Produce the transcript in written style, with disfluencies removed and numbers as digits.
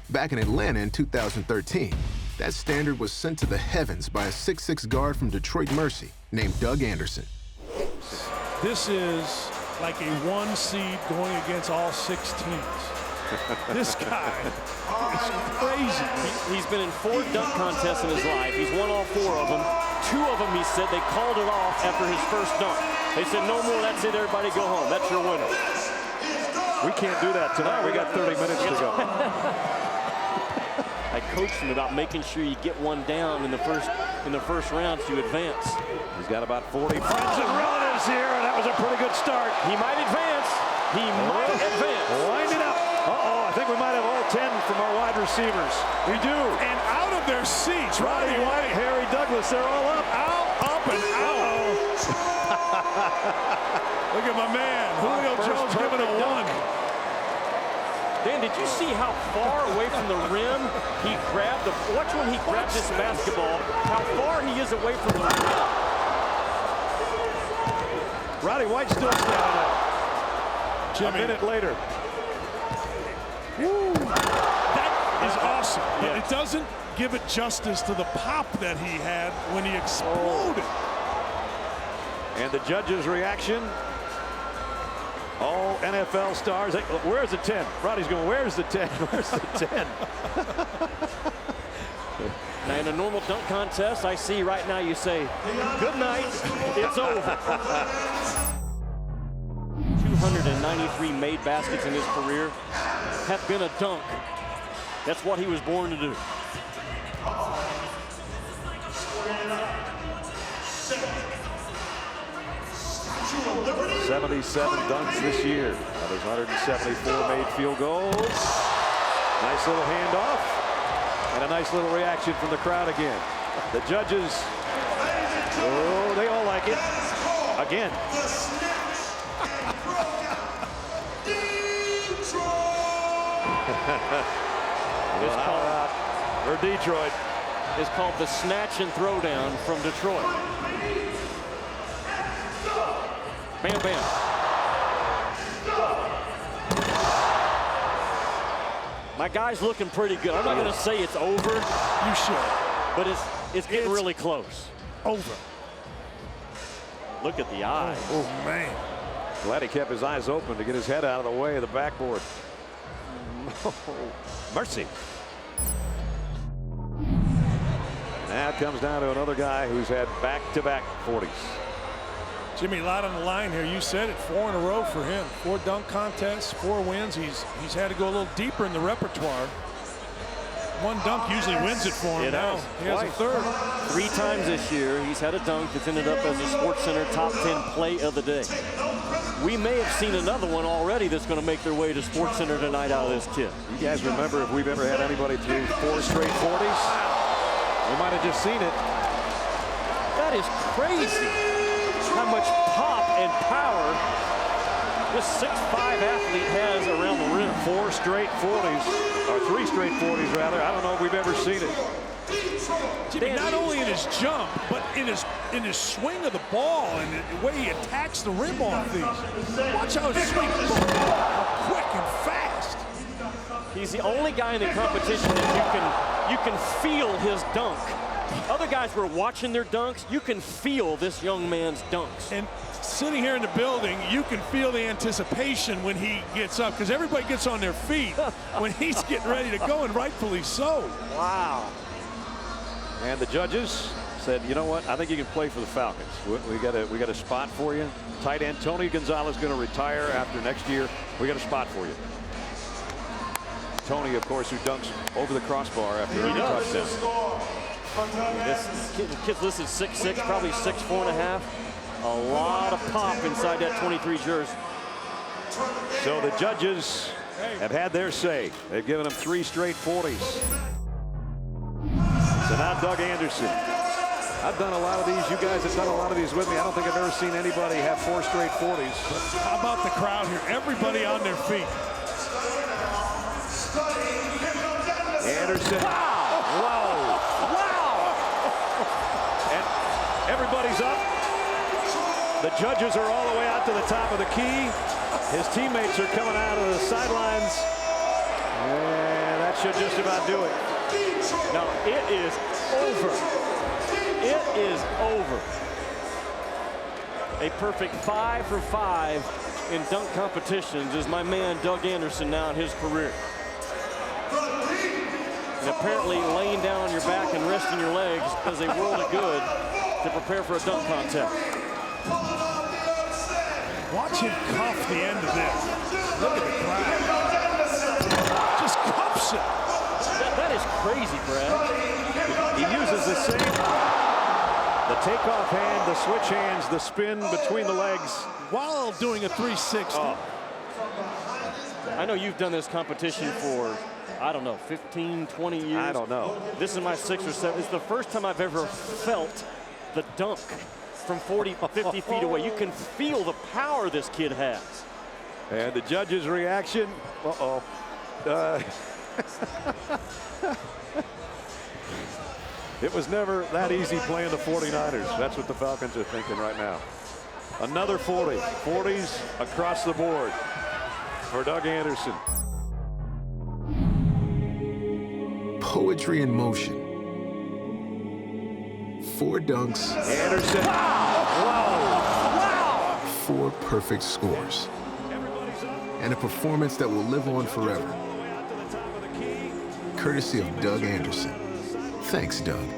Back in Atlanta in 2013, that standard was sent to the heavens by a 6'6" guard from Detroit Mercy named Doug Anderson. This is like a 1 seed going against all 6 teams. This guy is crazy. He's been in 4 dunk contests in his life. He's won all 4 of them. 2 of them, he said, they called it off after his first dunk. They said, no more, that's it, everybody go home. That's your winner. We can't do that tonight. We got 30 minutes to go. I coached him about making sure you get one down in the first round to advance. He's got about 40 friends and relatives here, and that was a pretty good start. He might advance. He might advance. Wind it up. Uh-oh, I think we might have all 10 from our wide receivers. We do. And out of their seats. Roddy White, Harry Douglas, they're all up. Up, and out. Look at my man, Julio Jones giving it 1. Dan, did you see how far away from the rim he grabbed the, watch when he grabbed this basketball, how far he is away from the rim. Roddy White still standing up. Jimmy. A minute later. Woo. That is awesome, but Yes. it doesn't give it justice to the pop that he had when he exploded. And the judges' reaction. All NFL stars. Hey, where's the 10? Roddy's going, where's the 10? Where's the 10? Now, in a normal dunk contest, I see right now you say, good night, it's over. 293 made baskets in his career have been a dunk. That's what he was born to do. 77 dunks this year. Now there's 174 made field goals. Nice little handoff. And a nice little reaction from the crowd again. The judges, oh, they all like it. Again. Or Detroit. It's called the snatch and throwdown from Detroit. Bam, bam. My guy's looking pretty good. I'm not going to say it's over. You should. But it's getting really close. Over. Look at the eyes. Oh, man. Glad he kept his eyes open to get his head out of the way of the backboard. Mercy. Now it comes down to another guy who's had back-to-back 40s. Jimmy, a lot on the line here. You said it, 4 in a row for him. 4 dunk contests, 4 wins. He's had to go a little deeper in the repertoire. 1 dunk usually wins it for him. Now he has a 3rd. 3 times this year he's had a dunk that's ended up as a SportsCenter top 10 play of the day. We may have seen another one already that's going to make their way to SportsCenter tonight out of this kid. You guys remember if we've ever had anybody through 4 straight 40s? We might have just seen it. That is crazy. How much pop and power this 6'5" athlete has around the rim. 4 straight 40s, or 3 straight 40s rather. I don't know if we've ever seen it. Jimmy, not only in his jump, but in his swing of the ball and the way he attacks the rim off these. Watch how his swing, how quick and fast. He's the only guy in the competition that you can feel his dunk. Other guys were watching their dunks. You can feel this young man's dunks. And sitting here in the building, you can feel the anticipation when he gets up, because everybody gets on their feet when he's getting ready to go, and rightfully so. Wow. And the judges said, you know what? I think you can play for the Falcons. We got a spot for you. Tight end Tony Gonzalez going to retire after next year. We got a spot for you. Tony, of course, who dunks over the crossbar after every touchdown. This kid's listed 6'6", probably 6'4½". A lot of pop inside that 23 jersey. So the judges have had their say. They've given him 3 straight 40s. So now Doug Anderson. I've done a lot of these. You guys have done a lot of these with me. I don't think I've ever seen anybody have 4 straight 40s. How about the crowd here? Everybody on their feet. Anderson. Wow! Wow! And everybody's up. The judges are all the way out to the top of the key. His teammates are coming out of the sidelines. And that should just about do it. Now, it is over. It is over. A perfect 5 for 5 in dunk competitions is my man Doug Anderson now in his career. And apparently laying down on your back and resting your legs does a world of good to prepare for a dunk contest. Watch him cuff the end of this. Look at the crowd. Just cuffs it. That is crazy, Brad. He uses the same, the takeoff hand, the switch hands, the spin between the legs. While doing a 360. Oh. I know you've done this competition for, I don't know, 15, 20 years. I don't know. This is my 6th or 7th. It's the first time I've ever felt the dunk from 40, 50 feet away. You can feel the power this kid has. And the judge's reaction, it was never that easy playing the 49ers. That's what the Falcons are thinking right now. Another 40. 40s across the board for Doug Anderson. Poetry in motion. 4 dunks. Anderson. Wow. 4 perfect scores. And a performance that will live on forever. Courtesy of Doug Anderson. Thanks, Doug.